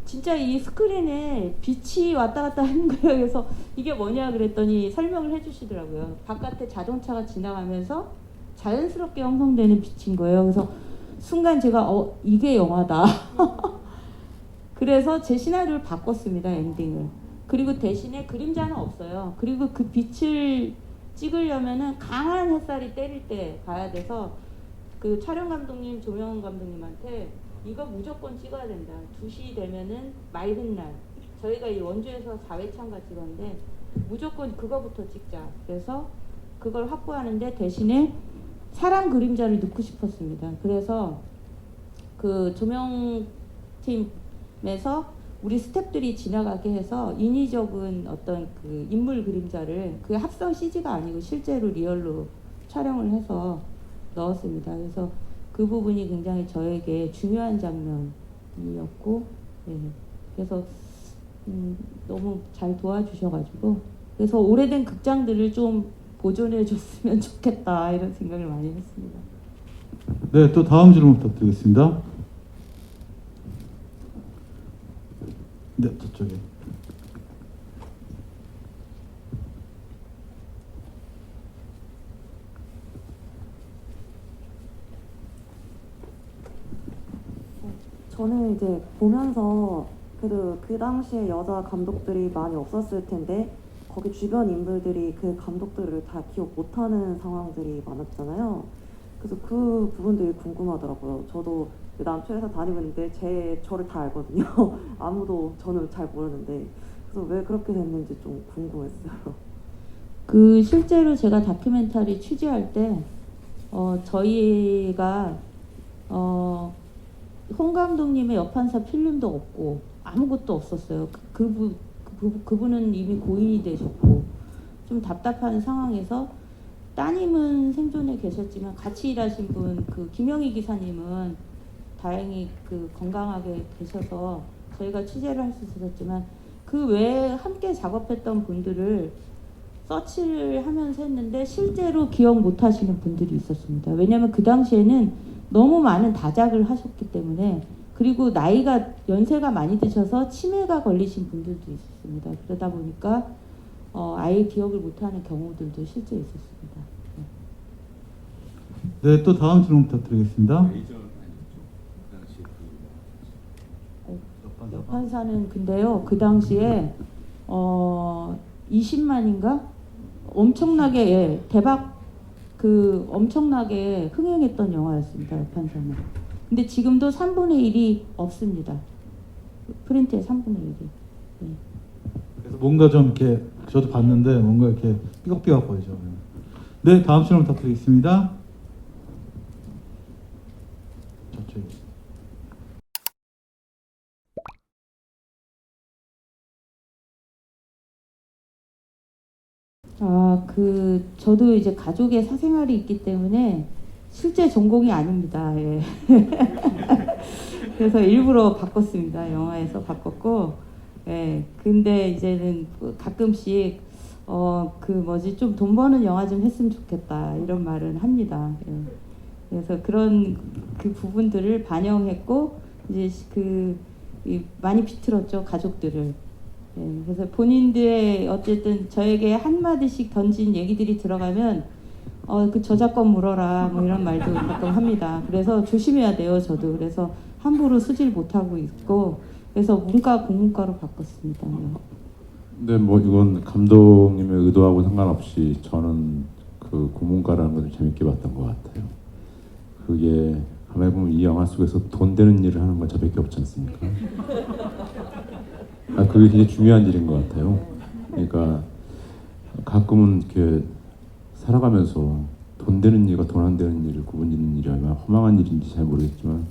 진짜 이 스크린에 빛이 왔다 갔다 하는 거예요. 그래서 이게 뭐냐 그랬더니 설명을 해주시더라고요. 바깥에 자동차가 지나가면서 자연스럽게 형성되는 빛인 거예요. 그래서 순간 제가 이게 영화다. 그래서 제 시나리오를 바꿨습니다. 엔딩을. 그리고 대신에 그림자는 없어요. 그리고 그 빛을 찍으려면은 강한 햇살이 때릴 때 가야 돼서 그 촬영 감독님, 조명 감독님한테 이거 무조건 찍어야 된다. 2시 되면은 맑은 날. 저희가 이 원주에서 4회차인가 찍었는데 무조건 그거부터 찍자. 그래서 그걸 확보하는데 대신에 사람 그림자를 넣고 싶었습니다. 그래서 그 조명팀에서 우리 스태프들이 지나가게 해서 인위적인 어떤 그 인물 그림자를 그게 합성 CG가 아니고 실제로 리얼로 촬영을 해서 넣었습니다. 그래서 그 부분이 굉장히 저에게 중요한 장면이었고, 예. 그래서 너무 잘 도와주셔가지고, 그래서 오래된 극장들을 좀 보존해줬으면 좋겠다 이런 생각을 많이 했습니다. 네, 또 다음 질문 부탁드리겠습니다. 네, 저쪽에. 저는 이제 보면서 그 당시에 여자 감독들이 많이 없었을 텐데 거기 주변 인물들이 그 감독들을 다 기억 못하는 상황들이 많았잖아요. 그래서 그 부분들이 궁금하더라고요. 저도 그 남초에서 다니고 있는데 저를 다 알거든요. 아무도 저는 잘 모르는데 그래서 왜 그렇게 됐는지 좀 궁금했어요. 그 실제로 제가 다큐멘터리 취재할 때 저희가 홍 감독님의 여판사 필름도 없고 아무것도 없었어요. 그분은 이미 고인이 되셨고 좀 답답한 상황에서 따님은 생존에 계셨지만 같이 일하신 분 그 김영희 기사님은 다행히 그 건강하게 계셔서 저희가 취재를 할 수 있었지만 그 외에 함께 작업했던 분들을 서치를 하면서 했는데 실제로 기억 못 하시는 분들이 있었습니다. 왜냐하면 그 당시에는 너무 많은 다작을 하셨기 때문에, 그리고 나이가 연세가 많이 드셔서 치매가 걸리신 분들도 있었습니다. 그러다 보니까 아예 기억을 못하는 경우들도 실제 있었습니다. 네, 또 다음 질문 부탁드리겠습니다. 여판사는 근데요, 그 당시에 20만인가 엄청나게 대박 그 엄청나게 흥행했던 영화였습니다. 여판사는. 근데 지금도 3분의 1이 없습니다. 프린트의 3분의 1이. 네. 그래서 뭔가 좀 이렇게 저도 봤는데 뭔가 이렇게 삐걱삐걱 거리죠. 네, 다음 질문 부탁드리겠습니다. 저쪽에. 저도 이제 가족의 사생활이 있기 때문에 실제 전공이 아닙니다. 예. 그래서 일부러 바꿨습니다. 영화에서 바꿨고, 예. 근데 이제는 가끔씩 좀 돈 버는 영화 좀 했으면 좋겠다 이런 말은 합니다. 예. 그래서 그런 그 부분들을 반영했고 이제 많이 비틀었죠, 가족들을. 예, 그래서 본인들의 어쨌든 저에게 한마디씩 던진 얘기들이 들어가면 그 저작권 물어라 뭐 이런 말도 가끔 합니다. 그래서 조심해야 돼요, 저도. 그래서 함부로 쓰질 못하고 있고, 그래서 문과 공문과로 바꿨습니다. 근데 뭐 이건 감독님의 의도하고 상관없이 저는 그 고문가라는 걸 재밌게 봤던 것 같아요. 그게 가만히 보면 이 영화 속에서 돈 되는 일을 하는 건 저밖에 없지 않습니까? 그게 굉장히 중요한 일인 것 같아요. 그러니까 가끔은 이렇게 살아가면서 돈 되는 일과 돈 안 되는 일을 구분짓는 일이 얼마나 허망한 일인지 잘 모르겠지만,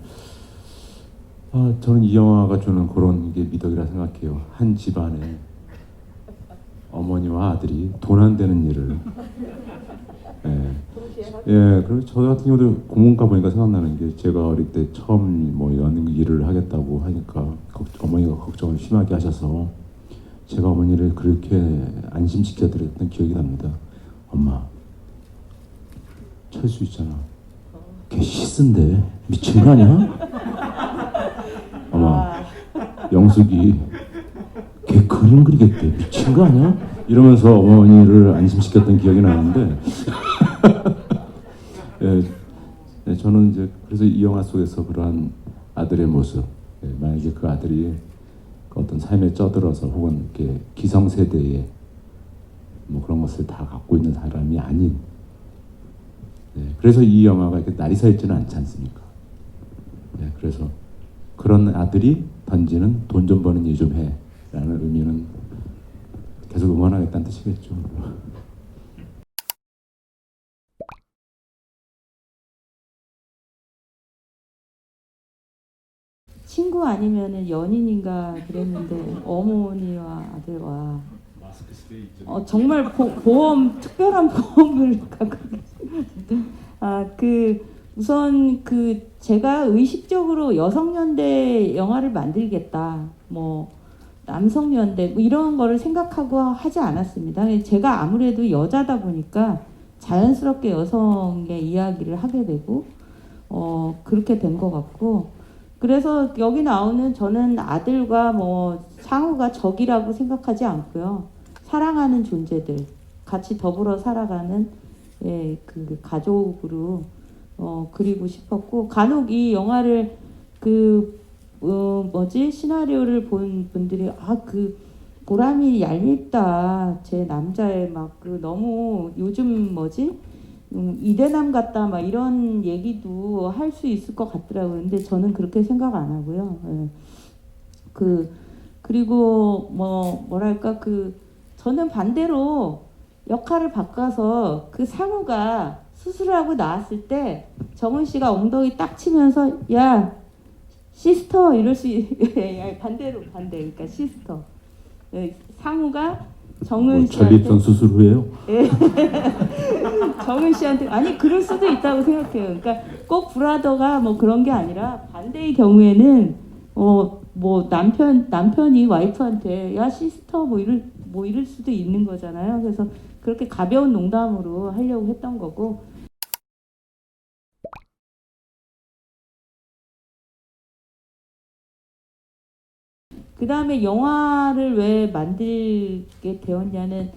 저는 이 영화가 주는 그런 게 미덕이라 생각해요. 한 집안에 어머니와 아들이 돈 안 되는 일을. 그리고 저 같은 경우도 고문과 보니까 생각나는 게, 제가 어릴 때 처음 뭐 연극 일을 하겠다고 하니까 어머니가 걱정을 심하게 하셔서 제가 어머니를 그렇게 안심시켜드렸던 기억이 납니다. 엄마, 철수 있잖아. 걔 시스인데 미친 거 아니야? 엄마, 영숙이 걔 그림 그리겠대. 미친 거 아니야? 이러면서 어머니를 안심시켰던 기억이 나는데 저는 이제 그래서 이 영화 속에서 그러한 아들의 모습, 만약에 그 아들이 어떤 삶에 쩌들어서 혹은 이렇게 기성세대의 뭐 그런 것을 다 갖고 있는 사람이 아닌, 그래서 이 영화가 이렇게 날이 서 있지는 않지 않습니까? 그래서 그런 아들이 던지는 돈 좀 버는 일 좀 해라는 의미는 계속 응원하겠다는 뜻이겠죠. 친구 아니면은 연인인가 그랬는데 어머니와 아들과 정말 특별한 보험을 갖고 우선 제가 의식적으로 여성연대 영화를 만들겠다, 뭐 남성연대 뭐 이런 거를 생각하고 하지 않았습니다. 제가 아무래도 여자다 보니까 자연스럽게 여성의 이야기를 하게 되고 그렇게 된 것 같고, 그래서 여기 나오는 저는 아들과 뭐 상우가 적이라고 생각하지 않고요. 사랑하는 존재들, 같이 더불어 살아가는 그 가족으로 그리고 싶었고, 간혹 이 영화를 시나리오를 본 분들이 보람이 얄밉다, 제 남자의 너무 요즘 이대남 같다 막 이런 얘기도 할 수 있을 것 같더라고요. 근데 저는 그렇게 생각 안 하고요. 그리고 저는 반대로 역할을 바꿔서 그 상우가 수술하고 나왔을 때 정은 씨가 엉덩이 딱 치면서 야 시스터 이럴 수 반대 그러니까 시스터. 상우가 정은 씨한테 전립선 수술 후에요? 정은 씨한테 아니 그럴 수도 있다고 생각해요. 그러니까 꼭 브라더가 뭐 그런 게 아니라 반대의 경우에는 뭐 남편이 와이프한테 야 시스터 뭐 이럴 수도 있는 거잖아요. 그래서 그렇게 가벼운 농담으로 하려고 했던 거고. 그 다음에 영화를 왜 만들게 되었냐는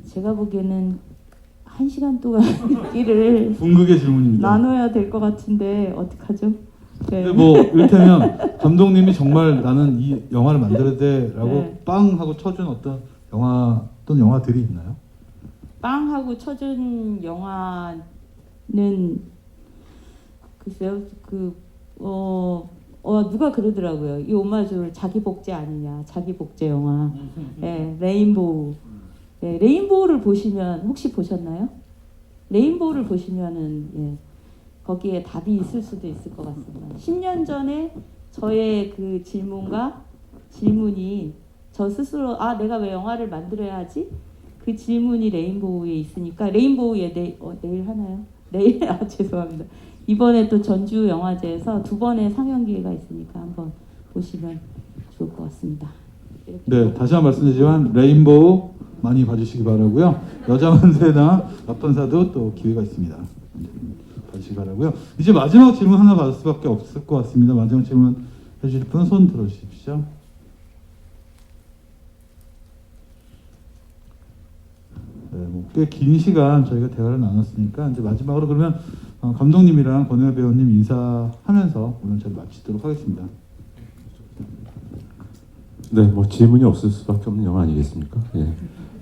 제가 보기에는 1시간 동안 얘기를 궁극의 질문입니다. 나눠야 될 것 같은데 어떡하죠? 네. 근데 뭐 이를테면 감독님이 정말 나는 이 영화를 만들어야 돼라고 네. 빵 하고 쳐준 어떤 영화 또는 영화들이 있나요? 빵 하고 쳐준 영화는 글쎄요 누가 그러더라고요. 이 오마주 자기 복제 아니냐, 자기 복제 영화. 네, 레인보우. 네, 레인보우를 보시면 혹시 보셨나요? 레인보우를 보시면은 거기에 답이 있을 수도 있을 것 같습니다. 10년 전에 저의 그 질문이 저 스스로 내가 왜 영화를 만들어야 하지? 그 질문이 레인보우에 있으니까 레인보우에 내일 하나요? 내일 죄송합니다. 이번에 또 전주 영화제에서 2번의 상영 기회가 있으니까 한번 보시면 좋을 것 같습니다. 이렇게. 네, 다시 한번 말씀드리지만 레인보우 많이 봐주시기 바라고요. 여자 만세나 나쁜사도 또 기회가 있습니다. 봐주시기 바라고요. 이제 마지막 질문 하나 받을 수밖에 없을 것 같습니다. 마지막 질문 해주실 분은 손 들어주십시오. 네, 꽤 긴 시간 저희가 대화를 나눴으니까 이제 마지막으로 그러면 감독님이랑 권혜아 배우님 인사하면서 오늘 저희 마치도록 하겠습니다. 네, 뭐 질문이 없을 수밖에 없는 영화 아니겠습니까? 예,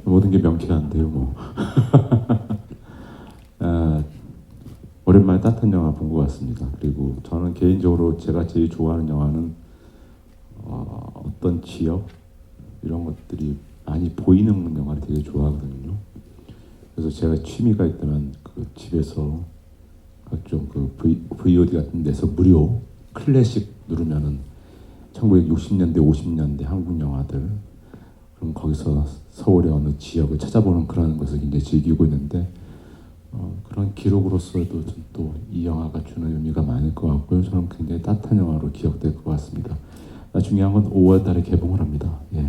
모든 게 명쾌한데요, 뭐. 오랜만에 따뜻한 영화 본 것 같습니다. 그리고 저는 개인적으로 제가 제일 좋아하는 영화는 어떤 지역 이런 것들이 많이 보이는 영화를 되게 좋아하거든요. 그래서 제가 취미가 있다면 그 집에서 각종 그 VOD 같은 데서 무료 클래식 누르면은 1960년대, 50년대 한국 영화들 그럼 거기서 서울의 어느 지역을 찾아보는 그런 것을 굉장히 즐기고 있는데 그런 기록으로서도 또 이 영화가 주는 의미가 많을 것 같고요. 저는 굉장히 따뜻한 영화로 기억될 것 같습니다. 중요한 건 5월 달에 개봉을 합니다. 예,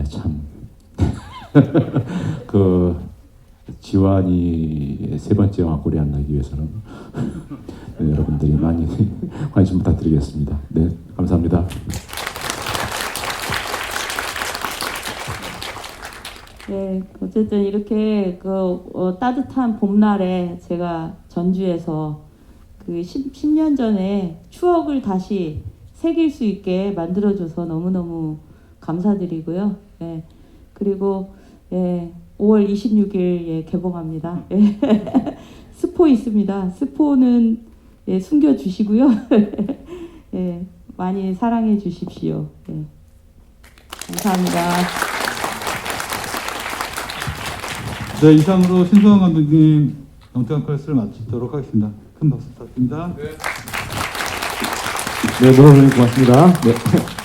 참 그 지환이의 3번째 영화 꼴이 안 나기 위해서는 네, 여러분들이 많이 관심 부탁드리겠습니다. 네, 감사합니다. 네, 어쨌든 이렇게 따뜻한 봄날에 제가 전주에서 그 10년 전에 추억을 다시 새길 수 있게 만들어줘서 너무너무 감사드리고요. 네, 그리고 5월 26일 개봉합니다. 스포 있습니다. 스포는 숨겨주시고요. 많이 사랑해 주십시오. 감사합니다. 네, 이상으로 신성환 감독님 영특한 클래스를 마치도록 하겠습니다. 큰 박수 부탁드립니다. 네, 노래 고맙습니다. 네.